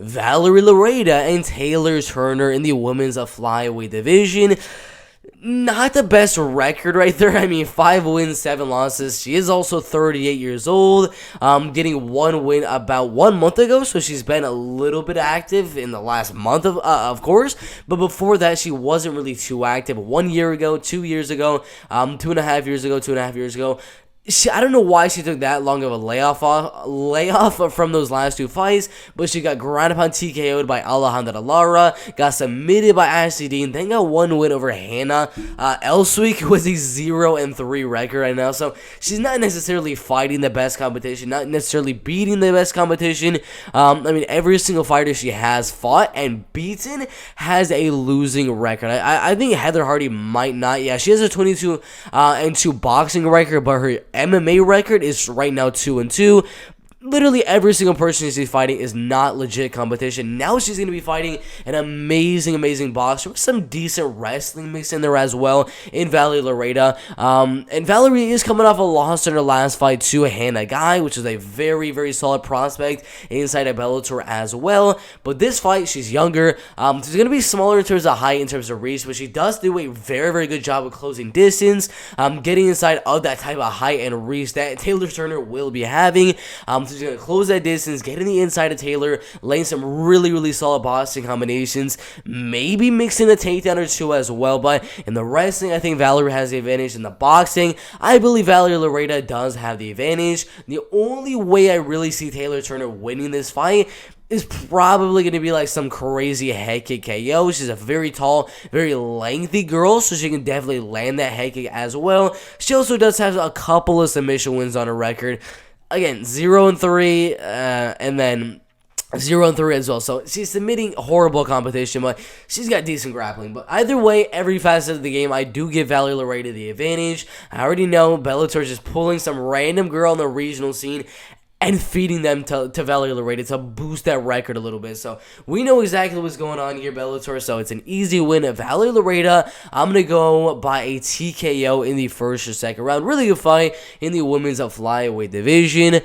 Valerie Loureda and Taylor Turner in the women's flyweight division. Not the best record right there. I mean, 5 wins, 7 losses. She is also 38 years old, getting one win about 1 month ago, so she's been a little bit active in the last month, of course, but before that, she wasn't really too active. 1 year ago, 2 years ago, 2.5 years ago, 2.5 years ago. I don't know why she took that long of a layoff from those last 2 fights, but she got ground upon TKO'd by Alejandra Lara, got submitted by Ashley Dean, then got 1 win over Hannah Elswick with a 0-3 record right now, so she's not necessarily fighting the best competition, not necessarily beating the best competition. I mean, every single fighter she has fought and beaten has a losing record. I think Heather Hardy might not. Yeah, she has a 22-2 boxing record, but her MMA record is right now 2-2. Literally every single person she's fighting is not legit competition. Now she's going to be fighting an amazing boxer with some decent wrestling mixed in there as well in Valerie Loureda. And Valerie is coming off a loss in her last fight to Hannah Guy, which is a very solid prospect inside of Bellator as well. But this fight, she's younger. She's going to be smaller in terms of height, in terms of reach, but she does do a very good job of closing distance, getting inside of that type of height and reach that Taylor Turner will be having. So she's going to close that distance, get in the inside of Taylor, laying some really solid boxing combinations, maybe mixing a takedown or two as well. But in the wrestling, I think Valerie has the advantage. In the boxing, I believe Valerie Loureda does have the advantage. The only way I really see Taylor Turner winning this fight is probably going to be like some crazy head kick KO. She's a very tall, very lengthy girl, so she can definitely land that head kick as well. She also does have a couple of submission wins on her record. Again, 0-3, and then 0-3 as well. So she's submitting horrible competition, but she's got decent grappling. But either way, every facet of the game, I do give Valerie Loureda the advantage. I already know Bellator is just pulling some random girl on the regional scene and feeding them to Valerie Loureda to boost that record a little bit. So we know exactly what's going on here, Bellator. So it's an easy win of Valerie Loureda. I'm going to go by a TKO in the first or second round. Really good fight in the women's flyweight division.